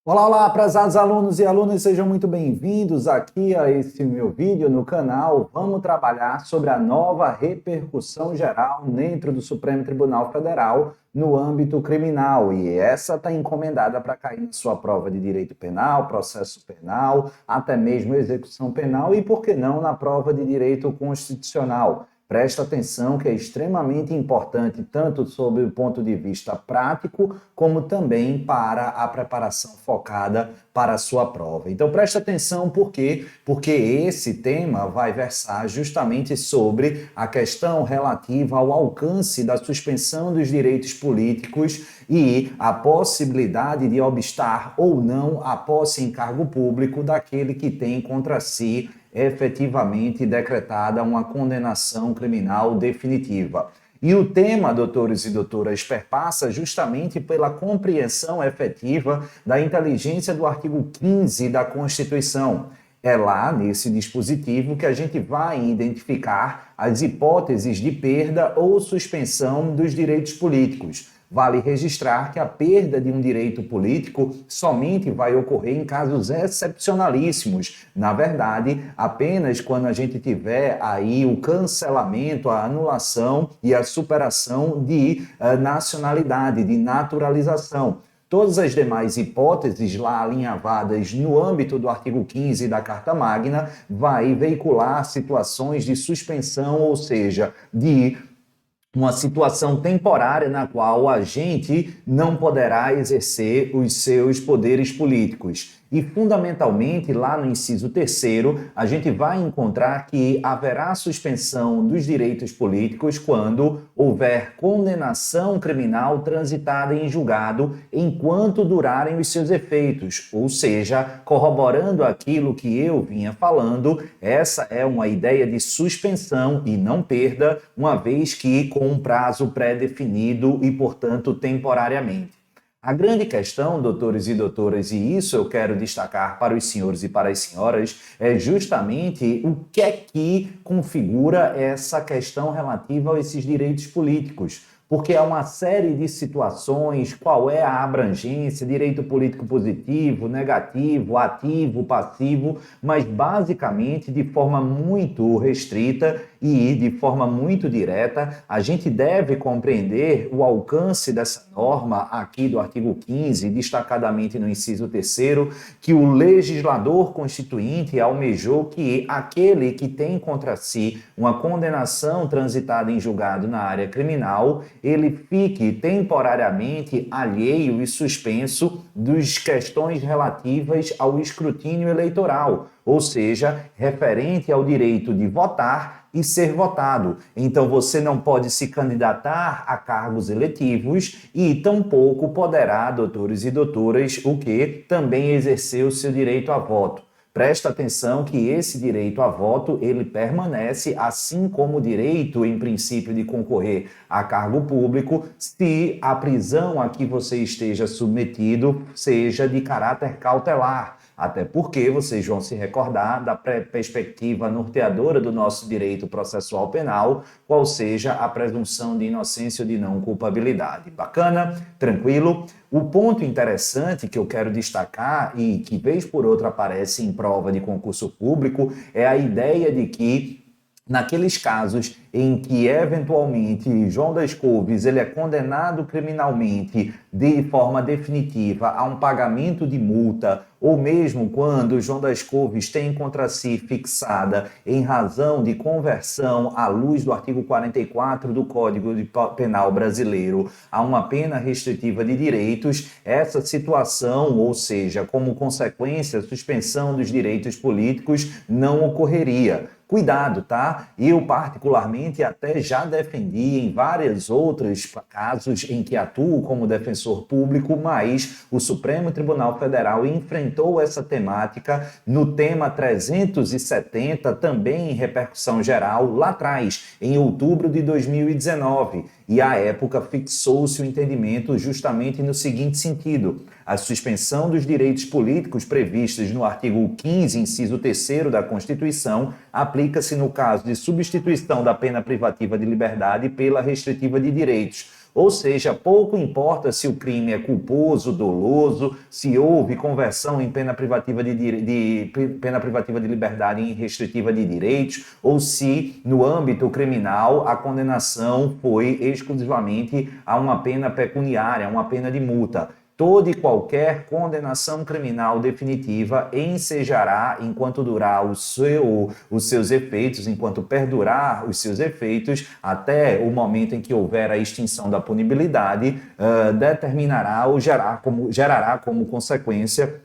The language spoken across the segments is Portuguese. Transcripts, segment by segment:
Olá, olá, prezados alunos e alunas, sejam muito bem-vindos aqui a esse meu vídeo no canal. Vamos trabalhar sobre a nova repercussão geral dentro do Supremo Tribunal Federal no âmbito criminal. E essa está encomendada para cair na sua prova de direito penal, processo penal, até mesmo execução penal e, por que não, na prova de direito constitucional. Presta atenção que é extremamente importante, tanto sob o ponto de vista prático, como também para a preparação focada para a sua prova. Então, presta atenção por quê? Porque esse tema vai versar justamente sobre a questão relativa ao alcance da suspensão dos direitos políticos e a possibilidade de obstar ou não a posse em cargo público daquele que tem contra si efetivamente decretada uma condenação criminal definitiva. E o tema, doutores e doutoras, perpassa justamente pela compreensão efetiva da inteligência do artigo 15 da Constituição. É lá, nesse dispositivo, que a gente vai identificar as hipóteses de perda ou suspensão dos direitos políticos. Vale registrar que a perda de um direito político somente vai ocorrer em casos excepcionalíssimos. Na verdade, apenas quando a gente tiver aí o cancelamento, a anulação e a superação de nacionalidade, de naturalização. Todas as demais hipóteses lá alinhavadas no âmbito do artigo 15 da Carta Magna vai veicular situações de suspensão, ou seja, de uma situação temporária na qual a gente não poderá exercer os seus poderes políticos. E, fundamentalmente, lá no inciso 3º, a gente vai encontrar que haverá suspensão dos direitos políticos quando houver condenação criminal transitada em julgado enquanto durarem os seus efeitos. Ou seja, corroborando aquilo que eu vinha falando, essa é uma ideia de suspensão e não perda, uma vez que com um prazo pré-definido e, portanto, temporariamente. A grande questão, doutores e doutoras, e isso eu quero destacar para os senhores e para as senhoras, é justamente o que é que configura essa questão relativa a esses direitos políticos. Porque há uma série de situações, qual é a abrangência, direito político positivo, negativo, ativo, passivo, mas basicamente de forma muito restrita e de forma muito direta, a gente deve compreender o alcance dessa norma aqui do artigo 15, destacadamente no inciso 3º, que o legislador constituinte almejou que aquele que tem contra si uma condenação transitada em julgado na área criminal, ele fique temporariamente alheio e suspenso das questões relativas ao escrutínio eleitoral, ou seja, referente ao direito de votar e ser votado. Então você não pode se candidatar a cargos eletivos e tampouco poderá, doutores e doutoras, o que também exercer o seu direito a voto. Presta atenção que esse direito a voto, ele permanece, assim como o direito, em princípio, de concorrer a cargo público, se a prisão a que você esteja submetido seja de caráter cautelar. Até porque vocês vão se recordar da perspectiva norteadora do nosso direito processual penal, qual seja a presunção de inocência ou de não culpabilidade. Bacana? Tranquilo? O ponto interessante que eu quero destacar e que vez por outra aparece em prova de concurso público é a ideia de que naqueles casos em que, eventualmente, João das Couves ele é condenado criminalmente de forma definitiva a um pagamento de multa, ou mesmo quando João das Couves tem contra si fixada em razão de conversão à luz do artigo 44 do Código Penal Brasileiro a uma pena restritiva de direitos, essa situação, ou seja, como consequência, a suspensão dos direitos políticos não ocorreria. Cuidado, tá? Eu, particularmente, até já defendi em vários outros casos em que atuo como defensor público, mas o Supremo Tribunal Federal enfrentou essa temática no tema 370, também em repercussão geral, lá atrás, em outubro de 2019. E, à época, fixou-se o entendimento justamente no seguinte sentido: a suspensão dos direitos políticos previstos no artigo 15, inciso 3º da Constituição, aplica-se no caso de substituição da pena privativa de liberdade pela restritiva de direitos. Ou seja, pouco importa se o crime é culposo, doloso, se houve conversão em pena privativa pena privativa de liberdade em restritiva de direitos, ou se, no âmbito criminal, a condenação foi exclusivamente a uma pena pecuniária, uma pena de multa. Toda e qualquer condenação criminal definitiva ensejará, enquanto durar os seus efeitos, enquanto perdurar os seus efeitos, até o momento em que houver a extinção da punibilidade, determinará ou gerará como consequência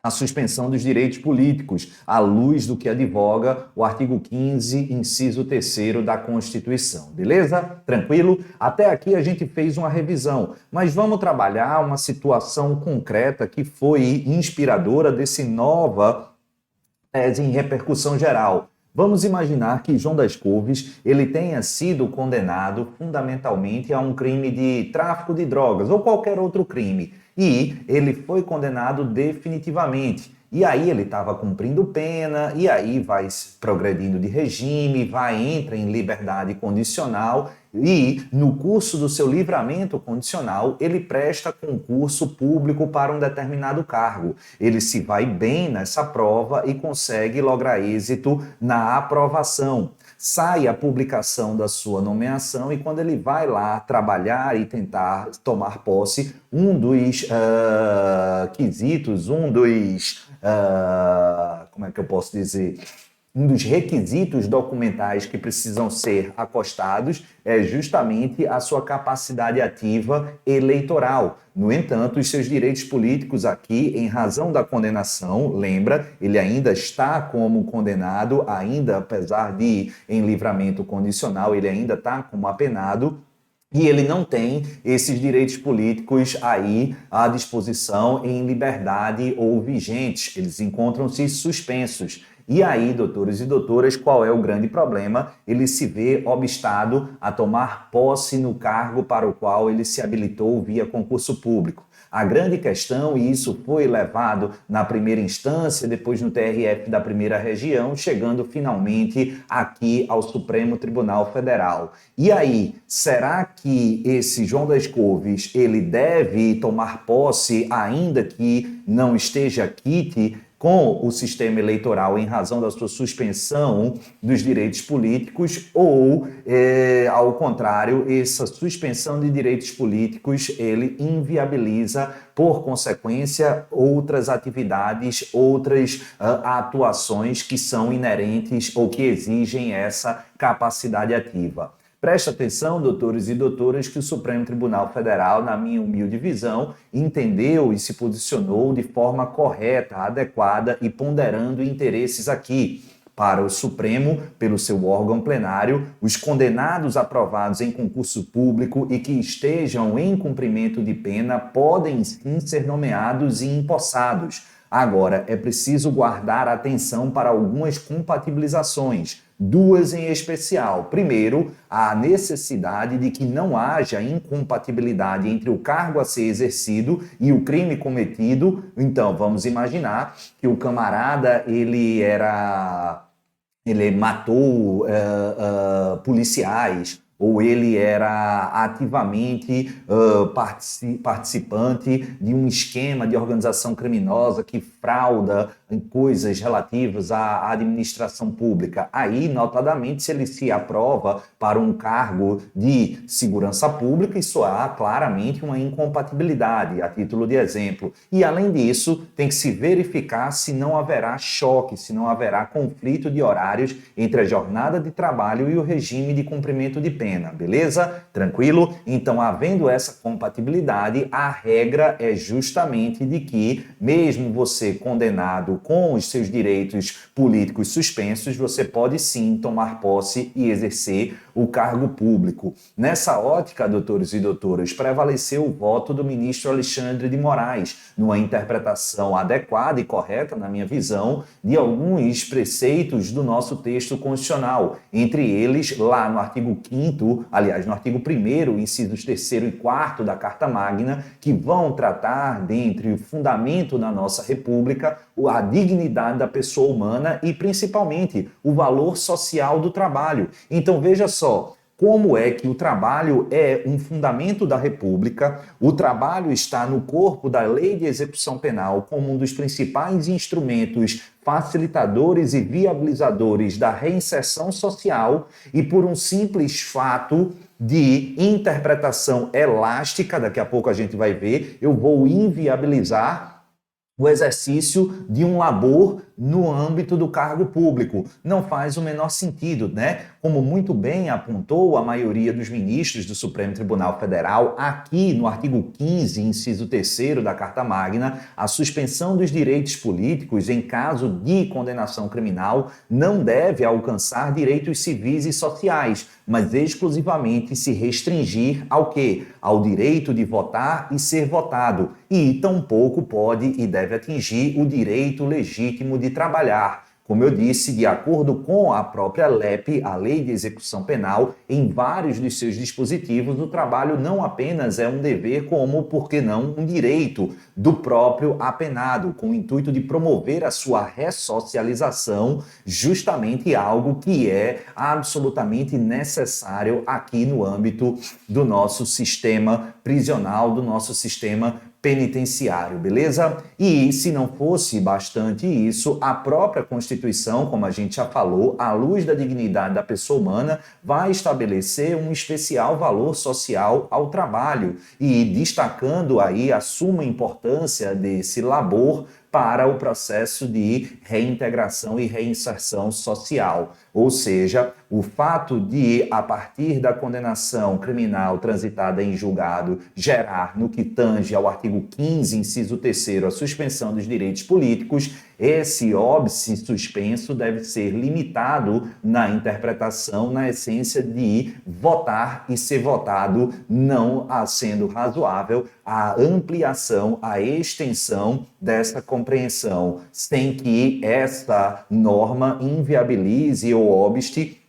a suspensão dos direitos políticos, à luz do que advoga o artigo 15, inciso 3º da Constituição. Beleza? Tranquilo? Até aqui a gente fez uma revisão, mas vamos trabalhar uma situação concreta que foi inspiradora desse nova tese em repercussão geral. Vamos imaginar que João das Couves ele tenha sido condenado fundamentalmente a um crime de tráfico de drogas ou qualquer outro crime. E ele foi condenado definitivamente. E aí ele estava cumprindo pena, e aí vai progredindo de regime, entra em liberdade condicional, e no curso do seu livramento condicional, ele presta concurso público para um determinado cargo. Ele se vai bem nessa prova e consegue lograr êxito na aprovação. Sai a publicação da sua nomeação e quando ele vai lá trabalhar e tentar tomar posse, um dos quesitos, como é que eu posso dizer? Um dos requisitos documentais que precisam ser acostados é justamente a sua capacidade ativa eleitoral. No entanto, os seus direitos políticos aqui, em razão da condenação, lembra, ele ainda está como condenado, ainda apesar de em livramento condicional, ele ainda está como apenado, e ele não tem esses direitos políticos aí à disposição em liberdade ou vigentes. Eles encontram-se suspensos. E aí, doutores e doutoras, qual é o grande problema? Ele se vê obstado a tomar posse no cargo para o qual ele se habilitou via concurso público. A grande questão, e isso foi levado na primeira instância, depois no TRF da primeira região, chegando finalmente aqui ao Supremo Tribunal Federal. E aí, será que esse João das Couves, ele deve tomar posse ainda que não esteja quite com o sistema eleitoral em razão da sua suspensão dos direitos políticos ou, ao contrário, essa suspensão de direitos políticos ele inviabiliza, por consequência, outras atividades, outras atuações que são inerentes ou que exigem essa capacidade ativa. Preste atenção, doutores e doutoras, que o Supremo Tribunal Federal, na minha humilde visão, entendeu e se posicionou de forma correta, adequada e ponderando interesses aqui. Para o Supremo, pelo seu órgão plenário, os condenados aprovados em concurso público e que estejam em cumprimento de pena podem sim ser nomeados e empossados. Agora, é preciso guardar atenção para algumas compatibilizações, duas em especial. Primeiro, a necessidade de que não haja incompatibilidade entre o cargo a ser exercido e o crime cometido. Então, vamos imaginar que o camarada, ele matou policiais, ou ele era ativamente participante de um esquema de organização criminosa que frauda em coisas relativas à administração pública. Aí, notadamente, se ele se aprova para um cargo de segurança pública, isso há claramente uma incompatibilidade, a título de exemplo. E, além disso, tem que se verificar se não haverá choque, se não haverá conflito de horários entre a jornada de trabalho e o regime de cumprimento de pena, beleza? Tranquilo? Então, havendo essa compatibilidade, a regra é justamente de que, mesmo você condenado com os seus direitos políticos suspensos, você pode sim tomar posse e exercer o cargo público. Nessa ótica, doutores e doutoras, prevaleceu o voto do ministro Alexandre de Moraes, numa interpretação adequada e correta, na minha visão, de alguns preceitos do nosso texto constitucional, entre eles, lá no artigo 5º, aliás, no artigo 1º, incisos 3º e 4º da Carta Magna, que vão tratar, dentre o fundamento da nossa República, a dignidade da pessoa humana e, principalmente, o valor social do trabalho. Então, veja só, como é que o trabalho é um fundamento da República, o trabalho está no corpo da Lei de Execução Penal como um dos principais instrumentos facilitadores e viabilizadores da reinserção social e por um simples fato de interpretação elástica, daqui a pouco a gente vai ver, eu vou inviabilizar o exercício de um labor no âmbito do cargo público. Não faz o menor sentido, né? Como muito bem apontou a maioria dos ministros do Supremo Tribunal Federal, aqui no artigo 15, inciso 3º da Carta Magna, a suspensão dos direitos políticos em caso de condenação criminal não deve alcançar direitos civis e sociais, mas exclusivamente se restringir ao quê? Ao direito de votar e ser votado, e tampouco pode e deve atingir o direito legítimo de trabalhar. Como eu disse, de acordo com a própria LEP, a Lei de Execução Penal, em vários dos seus dispositivos, o trabalho não apenas é um dever, como, por que não, um direito do próprio apenado, com o intuito de promover a sua ressocialização, justamente algo que é absolutamente necessário aqui no âmbito do nosso sistema prisional, do nosso sistema penitenciário, beleza? E se não fosse bastante isso, a própria Constituição, como a gente já falou, à luz da dignidade da pessoa humana, vai estabelecer um especial valor social ao trabalho e destacando aí a suma importância desse labor para o processo de reintegração e reinserção social. Ou seja, o fato de, a partir da condenação criminal transitada em julgado, gerar, no que tange ao artigo 15, inciso 3º, a suspensão dos direitos políticos, esse óbice suspenso deve ser limitado na interpretação, na essência de votar e ser votado, não sendo razoável a ampliação, a extensão dessa compreensão, sem que essa norma inviabilize ou obste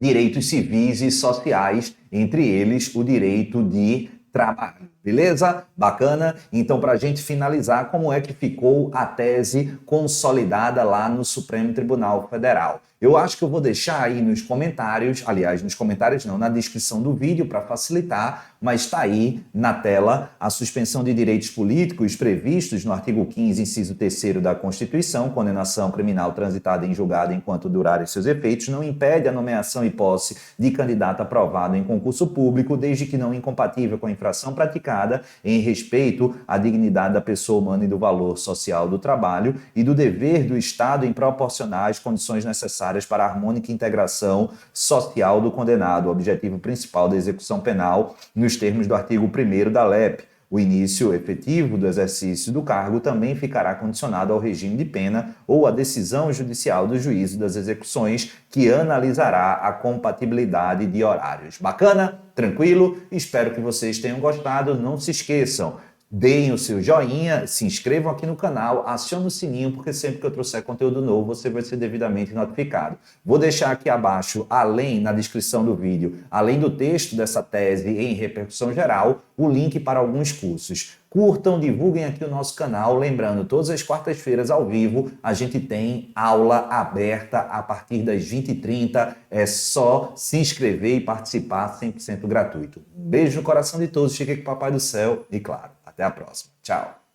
direitos civis e sociais, entre eles o direito de trabalho. Beleza? Bacana? Então, para a gente finalizar, como é que ficou a tese consolidada lá no Supremo Tribunal Federal? Eu acho que eu vou deixar aí nos comentários, aliás, nos comentários não, na descrição do vídeo para facilitar, mas está aí na tela a suspensão de direitos políticos previstos no artigo 15, inciso 3º da Constituição, condenação criminal transitada em julgado enquanto durarem seus efeitos, não impede a nomeação e posse de candidato aprovado em concurso público, desde que não incompatível com a infração praticada em respeito à dignidade da pessoa humana e do valor social do trabalho e do dever do Estado em proporcionar as condições necessárias para a harmônica integração social do condenado, o objetivo principal da execução penal, nos termos do artigo 1º da LEP. O início efetivo do exercício do cargo também ficará condicionado ao regime de pena ou à decisão judicial do juízo das execuções, que analisará a compatibilidade de horários. Bacana? Tranquilo? Espero que vocês tenham gostado. Não se esqueçam, deem o seu joinha, se inscrevam aqui no canal, acionem o sininho, porque sempre que eu trouxer conteúdo novo, você vai ser devidamente notificado. Vou deixar aqui abaixo, na descrição do vídeo, além do texto dessa tese em repercussão geral, o link para alguns cursos. Curtam, divulguem aqui o nosso canal. Lembrando, todas as quartas-feiras ao vivo, a gente tem aula aberta a partir das 20h30. É só se inscrever e participar, 100% gratuito. Um beijo no coração de todos, fiquem com o Papai do Céu e, claro, até a próxima. Tchau!